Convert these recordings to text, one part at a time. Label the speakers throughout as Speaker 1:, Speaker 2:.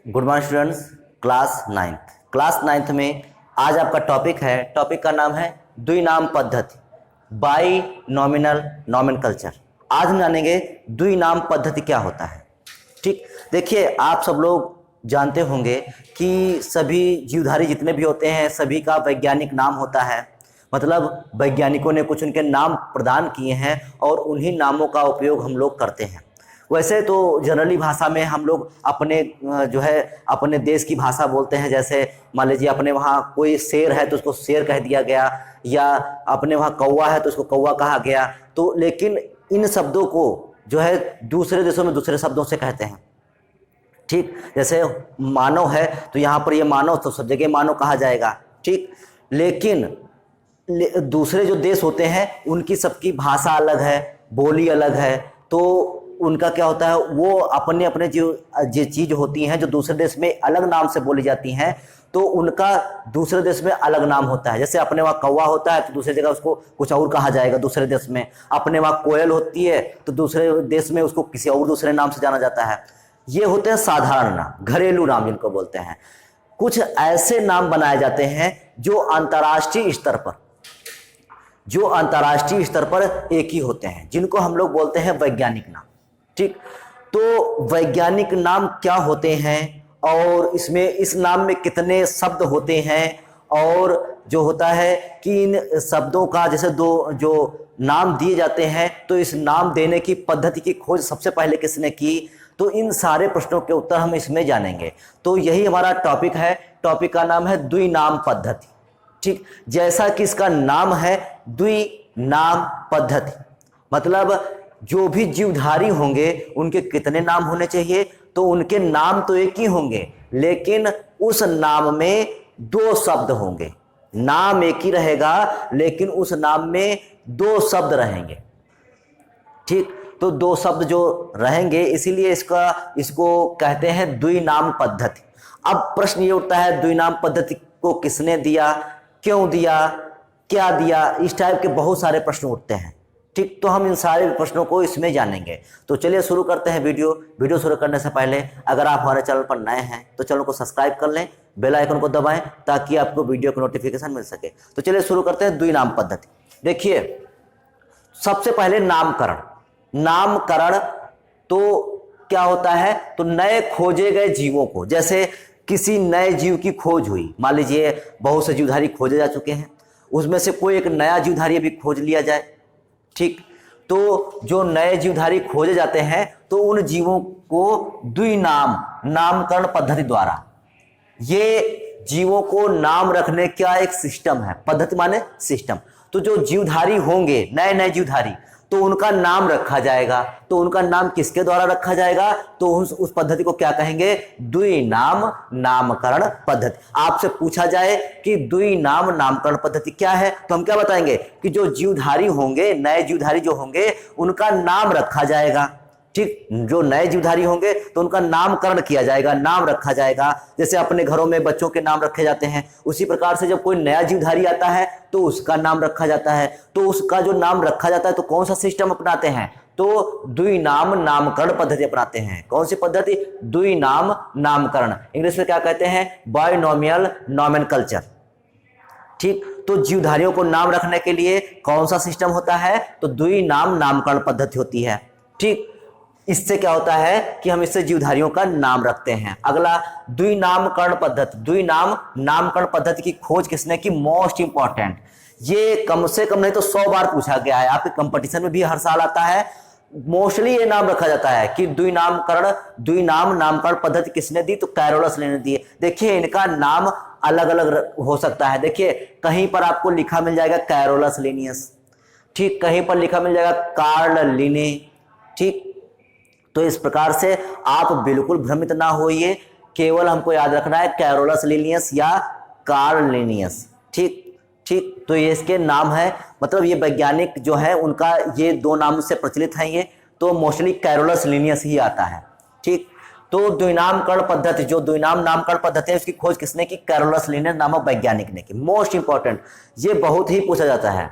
Speaker 1: Good morning students. Class ninth में आज आपका टॉपिक है, टॉपिक का नाम है द्विनाम पद्धति, बाई नॉमिनल नॉमेनकल्चर। आज हम जानेंगे द्विनाम पद्धति क्या होता है। ठीक, देखिए आप सब लोग जानते होंगे कि सभी जीवधारी जितने भी होते हैं सभी का वैज्ञानिक नाम होता है। मतलब वैज्ञानिकों ने कुछ उनके नाम प्रदान किए हैं और उन्हीं नामों का उपयोग हम लोग करते हैं। वैसे तो जनरली भाषा में हम लोग अपने जो है अपने देश की भाषा बोलते हैं। जैसे मान लीजिए अपने वहाँ कोई शेर है तो उसको शेर कह दिया गया, या अपने वहाँ कौवा है तो उसको कौवा कहा गया। तो लेकिन इन शब्दों को जो है दूसरे देशों में दूसरे शब्दों से कहते हैं। ठीक, जैसे मानव है तो यहाँ पर ये मानव तो सब जगह मानव कहा जाएगा। ठीक, लेकिन दूसरे जो देश होते हैं उनकी सबकी भाषा अलग है, बोली अलग है। तो उनका क्या होता है, वो अपने अपने जो चीज होती हैं जो दूसरे देश में अलग नाम से बोली जाती हैं तो उनका दूसरे देश में अलग नाम होता है। जैसे अपने वहाँ कौवा होता है तो दूसरी जगह उसको कुछ और कहा जाएगा दूसरे देश में। अपने वहाँ कोयल होती है तो दूसरे देश में उसको किसी और दूसरे नाम से जाना जाता है। ये होते हैं साधारण नाम, घरेलू नाम जिनको बोलते हैं। कुछ ऐसे नाम बनाए जाते हैं जो अंतर्राष्ट्रीय स्तर पर एक ही होते हैं, जिनको हम लोग बोलते हैं वैज्ञानिक नाम। ठीक, तो वैज्ञानिक नाम क्या होते हैं और इसमें इस नाम में कितने शब्द होते हैं, और जो होता है कि इन शब्दों का जैसे दो जो नाम दिए जाते हैं तो इस नाम देने की पद्धति की खोज सबसे पहले किसने की, तो इन सारे प्रश्नों के उत्तर हम इसमें जानेंगे। तो यही हमारा टॉपिक है। टॉपिक का नाम है द्विनाम पद्धति। ठीक, जैसा कि इसका नाम है द्विनाम पद्धति, मतलब जो भी जीवधारी होंगे उनके कितने नाम होने चाहिए, तो उनके नाम तो एक ही होंगे लेकिन उस नाम में दो शब्द होंगे। नाम एक ही रहेगा लेकिन उस नाम में दो शब्द रहेंगे। ठीक, तो दो शब्द जो रहेंगे इसीलिए इसको कहते हैं द्विनाम पद्धति। अब प्रश्न ये उठता है, द्विनाम पद्धति को किसने दिया, क्यों दिया, क्या दिया, इस टाइप के बहुत सारे प्रश्न उठते हैं। ठीक, तो हम इन सारे प्रश्नों को इसमें जानेंगे। तो चलिए शुरू करते हैं वीडियो शुरू करने से पहले अगर आप हमारे चैनल पर नए हैं तो चैनल को सब्सक्राइब कर लें, बेल आइकन को दबाएं ताकि आपको वीडियो की नोटिफिकेशन मिल सके। तो चलिए शुरू करते हैं द्विनाम पद्धति। देखिए सबसे पहले नामकरण तो क्या होता है, तो नए खोजे गए जीवों को, जैसे किसी नए जीव की खोज हुई, मान लीजिए बहुत से जीवधारी खोजे जा चुके हैं, उसमें से कोई एक नया जीवधारी अभी खोज लिया जाए। ठीक, तो जो नए जीवधारी खोजे जाते हैं तो उन जीवों को नामकरण पद्धति द्वारा, ये जीवों को नाम रखने का एक सिस्टम है। पद्धति माने सिस्टम। तो जो जीवधारी होंगे नए जीवधारी तो उनका नाम रखा जाएगा। तो उनका नाम किसके द्वारा रखा जाएगा, तो उस पद्धति को क्या कहेंगे, द्विनाम नामकरण पद्धति। आपसे पूछा जाए कि द्विनाम नामकरण पद्धति क्या है तो हम क्या बताएंगे कि जो जीवधारी होंगे, नए जीवधारी जो होंगे उनका नाम रखा जाएगा। ठीक, जो नए जीवधारी होंगे तो उनका नामकरण किया जाएगा, नाम रखा जाएगा। जैसे अपने घरों में बच्चों के नाम रखे जाते हैं, उसी प्रकार से जब कोई नया जीवधारी आता है तो उसका नाम रखा जाता है। तो उसका जो नाम रखा जाता है तो कौन सा सिस्टम अपनाते हैं, तो द्विनाम नामकरण पद्धति अपनाते हैं। कौन सी पद्धति, द्विनाम नामकरण, इंग्लिश में क्या कहते हैं, बायनोमियल नॉमेनकल्चर। ठीक, तो जीवधारियों को नाम रखने के लिए कौन सा सिस्टम होता है, तो द्विनाम नामकरण पद्धति होती है। ठीक, इससे क्या होता है कि हम इससे जीवधारियों का नाम रखते हैं। अगला द्विनामकरण पद्धति। द्विनाम नामकरण पद्धति की खोज किसने की, मोस्ट इंपॉर्टेंट, ये कम से कम नहीं तो 100 बार पूछा गया है, आपके कंपटीशन में भी हर साल आता है। मोस्टली ये नाम रखा जाता है कि द्विनाम नामकरण पद्धति किसने दी, तो कैरोलस ने दी। देखिए इनका नाम अलग अलग हो सकता है। देखिए कहीं पर आपको लिखा मिल जाएगा कैरोलस लिनियस, ठीक, कहीं पर लिखा मिल जाएगा कार्ल लिने। ठीक, तो इस प्रकार से आप बिल्कुल भ्रमित ना होइए, केवल हमको याद रखना है कैरोलस लिनियस या कार्ल लिनियस। ठीक, तो ये इसके नाम है, मतलब ये वैज्ञानिक जो है उनका ये दो नाम से प्रचलित है ये, तो मोस्टली कैरोलस लिनियस ही आता है। ठीक, तो द्विनामकरण पद्धति, जो द्विनाम नामकरण पद्धति है उसकी खोज किसने की, कैरोलस लिनियस नामक वैज्ञानिक ने की। मोस्ट इंपॉर्टेंट, ये बहुत ही पूछा जाता है।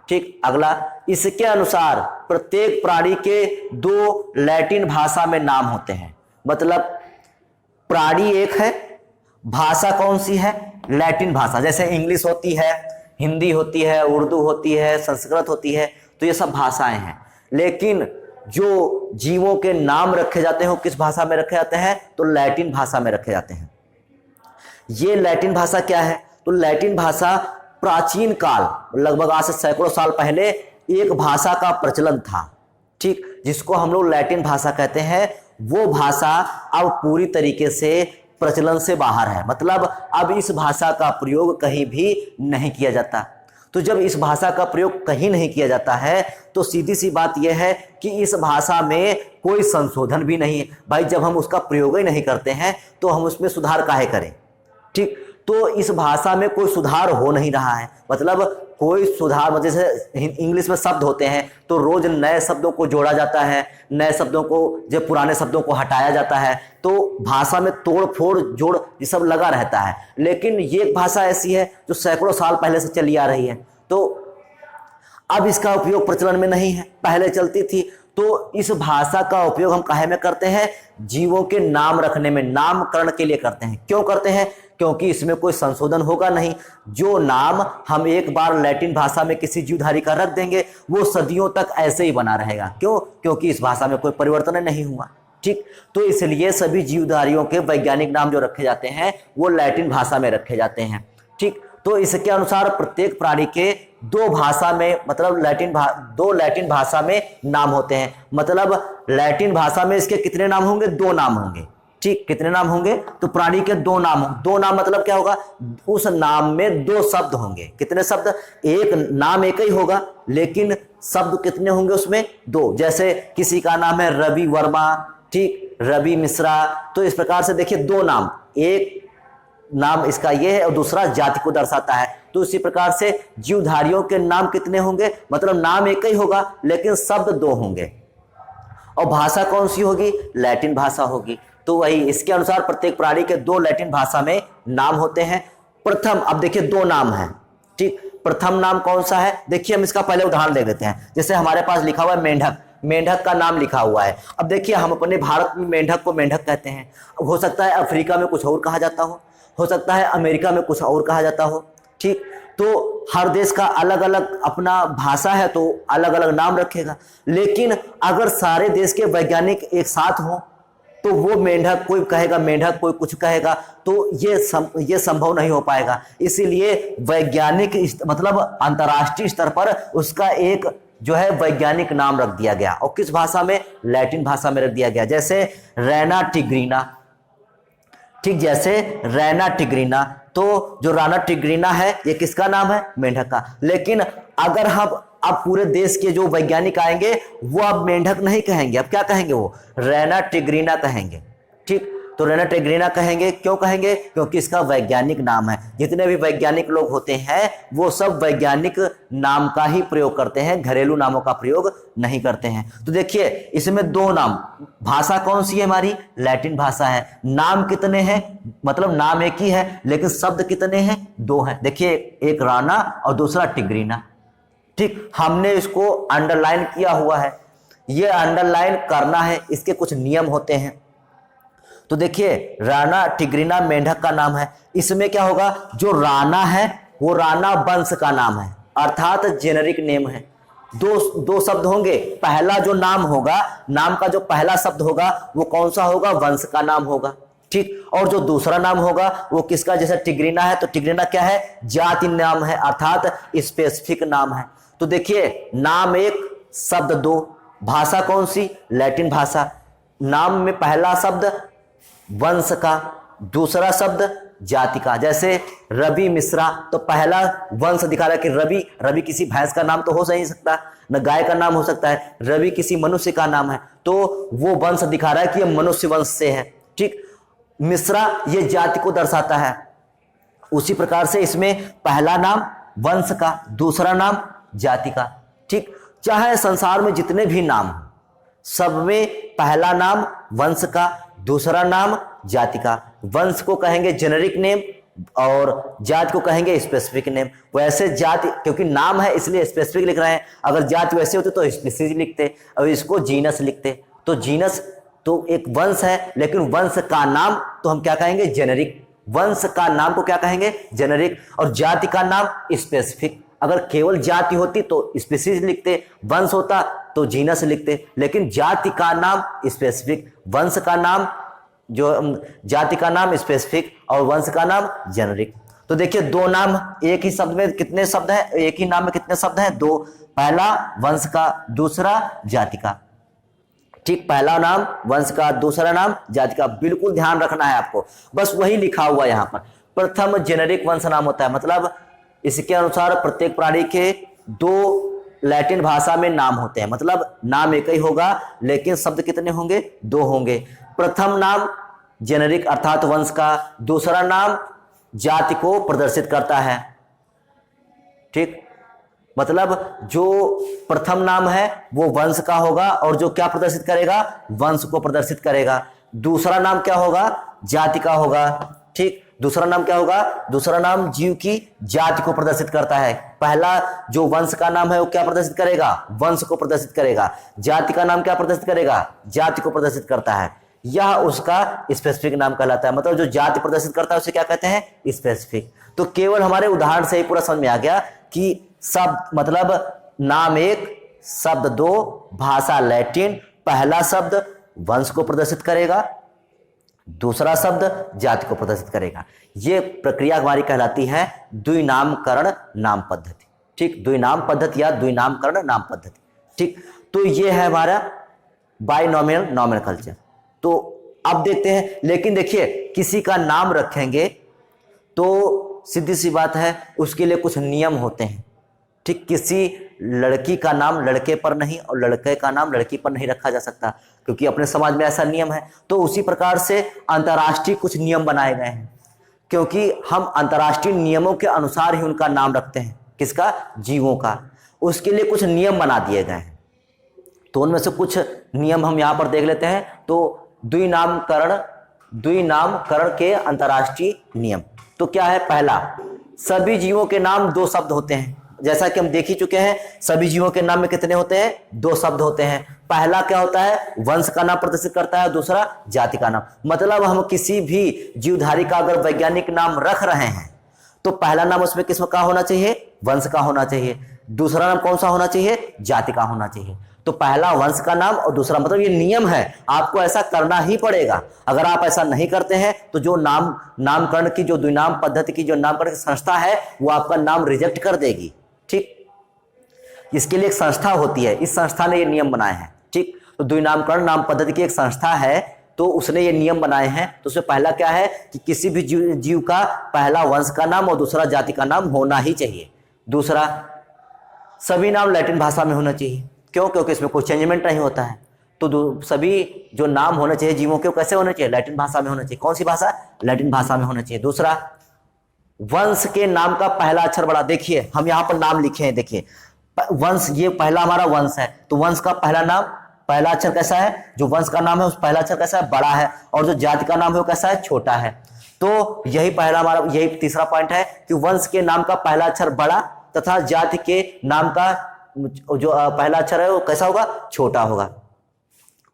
Speaker 1: ठीक, अगला, इसके अनुसार प्रत्येक प्राणी के दो लैटिन भाषा में नाम होते हैं। मतलब प्राणी एक है, भाषा कौन सी है, लैटिन भाषा। जैसे इंग्लिश होती है, हिंदी होती है, उर्दू होती है, संस्कृत होती है, तो ये सब भाषाएं हैं। लेकिन जो जीवों के नाम रखे जाते हैं वो किस भाषा में रखे जाते हैं, तो लैटिन भाषा में रखे जाते हैं। ये लैटिन भाषा क्या है, तो लैटिन भाषा प्राचीन काल, लगभग आज से सैकड़ों साल पहले एक भाषा का प्रचलन था, ठीक, जिसको हम लोग लैटिन भाषा कहते हैं। वो भाषा अब पूरी तरीके से प्रचलन से बाहर है, मतलब अब इस भाषा का प्रयोग कहीं भी नहीं किया जाता। तो जब इस भाषा का प्रयोग कहीं नहीं किया जाता है तो सीधी सी बात यह है कि इस भाषा में कोई संशोधन भी नहीं है। भाई जब हम उसका प्रयोग ही नहीं करते हैं तो हम उसमें सुधार काहे करें, ठीक। तो इस भाषा में कोई सुधार हो नहीं रहा है, मतलब कोई सुधार, जैसे इंग्लिश में शब्द होते हैं तो रोज नए शब्दों को जोड़ा जाता है, नए शब्दों को, जब पुराने शब्दों को हटाया जाता है, तो भाषा में तोड़ फोड़ जोड़ ये सब लगा रहता है। लेकिन ये एक भाषा ऐसी है जो सैकड़ों साल पहले से चली आ रही है, तो अब इसका उपयोग प्रचलन में नहीं है, पहले चलती थी। तो इस भाषा का उपयोग हम काहे में करते हैं, जीवों के नाम रखने में, नामकरण के लिए करते हैं। क्यों करते हैं, क्योंकि इसमें कोई संशोधन होगा नहीं। जो नाम हम एक बार लैटिन भाषा में किसी जीवधारी का रख देंगे वो सदियों तक ऐसे ही बना रहेगा। क्यों, क्योंकि इस भाषा में कोई परिवर्तन नहीं हुआ, ठीक। तो इसलिए सभी जीवधारियों के वैज्ञानिक नाम जो रखे जाते हैं वो लैटिन भाषा में रखे जाते हैं, ठीक। तो इसके अनुसार प्रत्येक प्राणी के दो भाषा में, मतलब दो लैटिन भाषा में नाम होते हैं। मतलब लैटिन भाषा में इसके कितने नाम होंगे, दो नाम होंगे, ठीक। कितने नाम होंगे, तो प्राणी के दो नाम। दो नाम मतलब क्या होगा, उस नाम में दो शब्द होंगे। कितने शब्द, एक नाम एक ही होगा लेकिन शब्द कितने होंगे उसमें, दो। जैसे किसी का नाम है रवि वर्मा, ठीक, रवि मिश्रा, तो इस प्रकार से देखिए दो नाम, एक नाम इसका ये है और दूसरा जाति को दर्शाता है। तो इसी प्रकार से जीवधारियों के नाम कितने होंगे, मतलब नाम एक ही होगा लेकिन शब्द दो होंगे। और भाषा कौन सी होगी, लैटिन भाषा होगी। तो वही इसके अनुसार प्रत्येक प्राणी के दो लैटिन भाषा में नाम होते हैं। प्रथम, अब देखिए दो नाम है, ठीक। प्रथम नाम कौन सा है, देखिए हम इसका पहले उदाहरण ले लेते हैं। जैसे हमारे पास लिखा हुआ है मेंढक, मेंढक का नाम लिखा हुआ है। अब देखिए हम अपने भारत में मेंढक को मेंढक कहते हैं, अब हो सकता है अफ्रीका में कुछ और कहा जाता हो सकता है अमेरिका में कुछ और कहा जाता हो, ठीक। तो हर देश का अलग अलग अपना भाषा है तो अलग अलग नाम रखेगा। लेकिन अगर सारे देश के वैज्ञानिक एक साथ हों तो वो मेंढक, कोई कहेगा मेंढक, कोई कुछ कहेगा, तो ये संभव नहीं हो पाएगा। इसीलिए वैज्ञानिक मतलब अंतर्राष्ट्रीय स्तर पर उसका एक जो है वैज्ञानिक नाम रख दिया गया। और किस भाषा में, लैटिन भाषा में रख दिया गया। जैसे रैना टिग्रीना, ठीक, जैसे रैना टिग्रीना, तो जो राना टिग्रीना है ये किसका नाम है, मेंढक का। लेकिन अगर हम अब पूरे देश के जो वैज्ञानिक आएंगे वो अब मेंढक नहीं कहेंगे, अब क्या कहेंगे, वो रैना टिग्रीना कहेंगे, ठीक। तो रैना टिग्रीना कहेंगे, क्यों कहेंगे, क्योंकि इसका वैज्ञानिक नाम है। जितने भी वैज्ञानिक लोग होते हैं वो सब वैज्ञानिक नाम का ही प्रयोग करते हैं, घरेलू नामों का प्रयोग नहीं करते हैं। तो देखिए इसमें दो नाम, भाषा कौन सी है हमारी, लैटिन भाषा है। नाम कितने हैं, मतलब नाम एक ही है लेकिन शब्द कितने हैं, दो हैं। देखिए एक राना और दूसरा टिग्रीना, ठीक। हमने इसको अंडरलाइन किया हुआ है, ये अंडरलाइन करना है, इसके कुछ नियम होते हैं। तो देखिए राना टिग्रीना मेंढक का नाम है, इसमें क्या होगा, जो राना है वो राना वंश का नाम है, अर्थात जेनेरिक नेम है। दो शब्द होंगे, पहला जो नाम होगा, नाम का जो पहला शब्द होगा वो कौन सा होगा, वंश का नाम होगा, ठीक। और जो दूसरा नाम होगा वो किसका, जैसे टिग्रीना है तो टिग्रीना क्या है, जाति नाम है, अर्थात स्पेसिफिक नाम है। तो देखिए नाम एक, शब्द दो, भाषा कौन सी, लैटिन भाषा। नाम में पहला शब्द वंश का, दूसरा शब्द जाति का। जैसे रवि मिश्रा, तो पहला वंश दिखा रहा है कि रवि किसी भैंस का नाम तो हो नहीं सकता, न गाय का नाम हो सकता है, रवि किसी मनुष्य का नाम है तो वो वंश दिखा रहा है कि ये मनुष्य वंश से है, ठीक। मिश्रा ये जाति को दर्शाता है। उसी प्रकार से इसमें पहला नाम वंश का, दूसरा नाम जाति का, ठीक। चाहे संसार में जितने भी नाम हो सब में पहला नाम वंश का, दूसरा नाम जाति का। वंश को कहेंगे जेनेरिक नेम और जाति को कहेंगे स्पेसिफिक नेम। वैसे जाति क्योंकि नाम है इसलिए स्पेसिफिक लिख रहे हैं, अगर जाति वैसे होते तो स्पीसीज लिखते और इसको जीनस लिखते। तो जीनस तो एक वंश है, लेकिन वंश का नाम तो हम क्या कहेंगे, जेनेरिक। वंश का नाम को क्या कहेंगे, जेनेरिक। और जाति का नाम स्पेसिफिक। अगर केवल जाति होती तो स्पीसीज लिखते, वंश होता तो जीनस लिखते, लेकिन जाति का नाम स्पेसिफिक, वंश का नाम जाति का नाम स्पेसिफिक और वंश का नाम जेनेरिक। तो देखिए दो नाम एक ही शब्द में कितने शब्द हैं, एक ही नाम में कितने शब्द हैं, दो। पहला वंश का, दूसरा जाति का। ठीक, पहला नाम वंश का, दूसरा नाम जाति का। बिल्कुल ध्यान रखना है आपको, बस वही लिखा हुआ यहां पर। प्रथम जेनेरिक वंश नाम होता है, मतलब इसके अनुसार प्रत्येक प्राणी के दो लैटिन भाषा में नाम होते हैं, मतलब नाम एक ही होगा लेकिन शब्द कितने होंगे, दो होंगे। प्रथम नाम जेनेरिक अर्थात वंश का, दूसरा नाम जाति को प्रदर्शित करता है। ठीक, मतलब जो प्रथम नाम है वो वंश का होगा और जो क्या प्रदर्शित करेगा, वंश को प्रदर्शित करेगा। दूसरा नाम क्या होगा, जाति का होगा। ठीक, दूसरा नाम क्या होगा, दूसरा नाम जीव की जाति को प्रदर्शित करता है। पहला जो वंश का नाम है वो क्या प्रदर्शित करेगा, वंश को प्रदर्शित करेगा। जाति का नाम क्या प्रदर्शित करेगा, जाति को प्रदर्शित करता है। यह उसका स्पेसिफिक नाम कहलाता है, मतलब जो जाति प्रदर्शित करता है उसे क्या कहते हैं, स्पेसिफिक। तो केवल हमारे उदाहरण से ही पूरा समझ में आ गया कि शब्द मतलब नाम एक, शब्द दो, भाषा लैटिन। पहला शब्द वंश को प्रदर्शित करेगा, दूसरा शब्द जाति को प्रदर्शित करेगा। ये प्रक्रिया हमारी कहलाती है द्विनामकरण नाम पद्धति। ठीक, द्विनाम पद्धति या द्विनामकरण नाम पद्धति। ठीक, तो ये है हमारा बाइनोमियल नोमेनक्लेचर। तो अब देखते हैं, लेकिन देखिए किसी का नाम रखेंगे तो सीधी सी बात है उसके लिए कुछ नियम होते हैं। ठीक, किसी लड़की का नाम लड़के पर नहीं और लड़के का नाम लड़की पर नहीं रखा जा सकता, क्योंकि अपने समाज में ऐसा नियम है। तो उसी प्रकार से अंतर्राष्ट्रीय कुछ नियम बनाए गए हैं, क्योंकि हम अंतर्राष्ट्रीय नियमों के अनुसार ही उनका नाम रखते हैं। किसका, जीवों का। उसके लिए कुछ नियम बना दिए गए हैं। तो उनमें से कुछ नियम हम यहां पर देख लेते हैं। तो द्विनामकरण के अंतर्राष्ट्रीय नियम तो क्या है, पहला, सभी जीवों के नाम दो शब्द होते हैं। जैसा कि हम देख ही चुके हैं, सभी जीवों के नाम में कितने होते हैं, दो शब्द होते हैं। पहला क्या होता है, वंश का नाम प्रदर्शित करता है, दूसरा जाति का नाम। मतलब हम किसी भी जीवधारी का अगर वैज्ञानिक नाम रख रहे हैं तो पहला नाम उसमें किस का होना चाहिए, वंश का होना चाहिए। दूसरा नाम कौन सा होना चाहिए, जाति का होना चाहिए। तो पहला वंश का नाम और दूसरा, मतलब ये नियम है, आपको ऐसा करना ही पड़ेगा। अगर आप ऐसा नहीं करते हैं तो जो नामकरण की जो द्विनाम पद्धति की जो नामकरण की संस्था है वो आपका नाम रिजेक्ट कर देगी। ठीक, इसके लिए एक संस्था होती है, इस संस्था ने ये नियम बनाए हैं। ठीक, तो द्विनामकरण नाम पद्धति की एक संस्था है, तो उसने ये नियम बनाए हैं। तो उसमें पहला क्या है कि किसी भी जीव का पहला वंश का नाम और दूसरा जाति का नाम होना ही चाहिए। दूसरा, सभी नाम लैटिन भाषा में होना चाहिए। क्यों, क्योंकि इसमें कोई चेंजमेंट नहीं होता है। तो सभी जो नाम होने चाहिए जीवों के कैसे होने चाहिए, लैटिन भाषा में होना चाहिए। कौन सी भाषा, लैटिन भाषा में होना चाहिए। दूसरा, वंश के नाम का पहला अक्षर बड़ा। देखिए हम यहाँ पर नाम लिखे हैं, देखिए वंश, ये पहला हमारा वंश है, तो वंश का पहला नाम पहला अक्षर कैसा है, जो वंश का नाम है उस पहला अक्षर कैसा है, बड़ा है, और जो जाति का नाम है वो कैसा है, छोटा है। तो यही पहला हमारा, यही तीसरा पॉइंट है कि वंश के नाम का पहला अक्षर बड़ा तथा जाति के नाम का जो पहला अक्षर है वो कैसा होगा, छोटा होगा।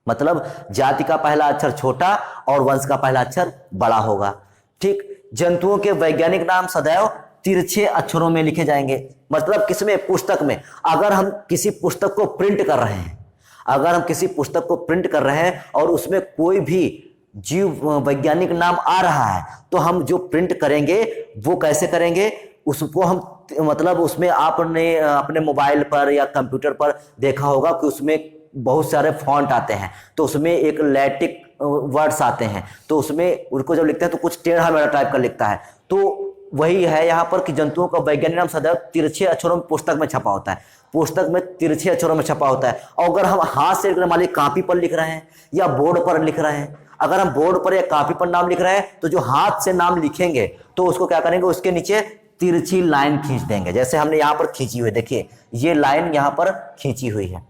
Speaker 1: मतलब जाति का पहला अक्षर छोटा और वंश का पहला अक्षर बड़ा होगा। ठीक, जंतुओं के वैज्ञानिक नाम सदैव तिरछे अक्षरों में लिखे जाएंगे। मतलब किसमें, पुस्तक में। अगर हम किसी पुस्तक को प्रिंट कर रहे हैं, अगर हम किसी पुस्तक को प्रिंट कर रहे हैं और उसमें कोई भी जीव वैज्ञानिक नाम आ रहा है तो हम जो प्रिंट करेंगे वो कैसे करेंगे, उसको हम मतलब उसमें आपने अपने मोबाइल पर या कंप्यूटर पर देखा होगा कि उसमें बहुत सारे फॉन्ट आते हैं, तो उसमें एक लैटिक वर्ड्स आते हैं, तो उसमें उनको जब लिखते हैं तो कुछ टेढ़ा मेढ़ा टाइप का लिखता है। तो वही है यहाँ पर कि जंतुओं का वैज्ञानिक नाम सदैव तिरछे अक्षरों में पुस्तक में छपा होता है, पुस्तक में तिरछे अक्षरों में छपा होता है। और अगर हम हाथ से मान लीजिए कॉपी पर लिख रहे हैं या बोर्ड पर लिख रहे हैं, अगर हम बोर्ड पर या कॉपी पर नाम लिख रहे हैं तो जो हाथ से नाम लिखेंगे तो उसको क्या करेंगे, उसके नीचे तिरछी लाइन खींच देंगे, जैसे हमने यहाँ पर खींची हुई, देखिए ये लाइन यहाँ पर खींची हुई है।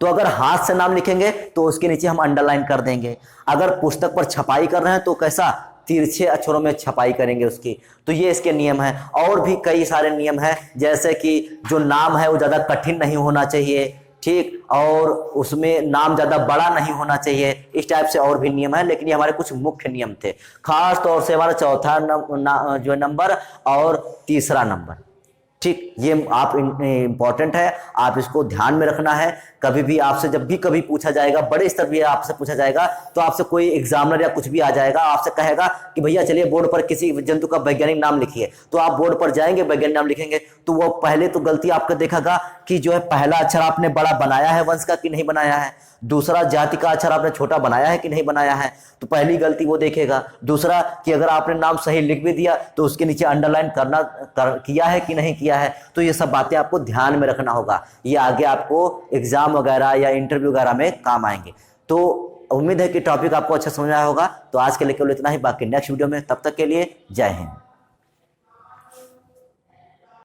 Speaker 1: तो अगर हाथ से नाम लिखेंगे तो उसके नीचे हम अंडरलाइन कर देंगे। अगर पुस्तक पर छपाई कर रहे हैं तो कैसा, तिरछे अक्षरों में छपाई करेंगे उसकी। तो ये इसके नियम है। और भी कई सारे नियम हैं, जैसे कि जो नाम है वो ज़्यादा कठिन नहीं होना चाहिए, ठीक, और उसमें नाम ज़्यादा बड़ा नहीं होना चाहिए, इस टाइप से और भी नियम है, लेकिन ये हमारे कुछ मुख्य नियम थे। खास तौर से हमारा चौथा जो नंबर और तीसरा नंबर, ठीक, ये आप इंपॉर्टेंट है, आप इसको ध्यान में रखना है। कभी भी आपसे जब भी कभी पूछा जाएगा, बड़े स्तर भी आपसे पूछा जाएगा, तो आपसे कोई एग्जामिनर या कुछ भी आ जाएगा, आपसे कहेगा कि भैया चलिए बोर्ड पर किसी जंतु का वैज्ञानिक नाम लिखिए, तो आप बोर्ड पर जाएंगे, वैज्ञानिक नाम लिखेंगे, तो वो पहले तो गलती आपका देखेगा कि जो है पहला अक्षर आपने बड़ा बनाया है वंश का कि नहीं बनाया है, दूसरा जाति का अक्षर आपने छोटा बनाया है कि नहीं बनाया है, तो पहली गलती वो देखेगा। दूसरा कि अगर आपने नाम सही लिख भी दिया तो उसके नीचे अंडरलाइन किया है कि नहीं किया है, तो ये सब बातें आपको ध्यान में रखना होगा, ये आगे आपको एग्जाम वगैरह या इंटरव्यू वगैरह में काम आएंगे। तो उम्मीद है कि टॉपिक आपको अच्छा समझ आया होगा। तो आज के लिए केवल इतना ही, बाकी नेक्स्ट वीडियो में, तब तक के लिए जय हिंद।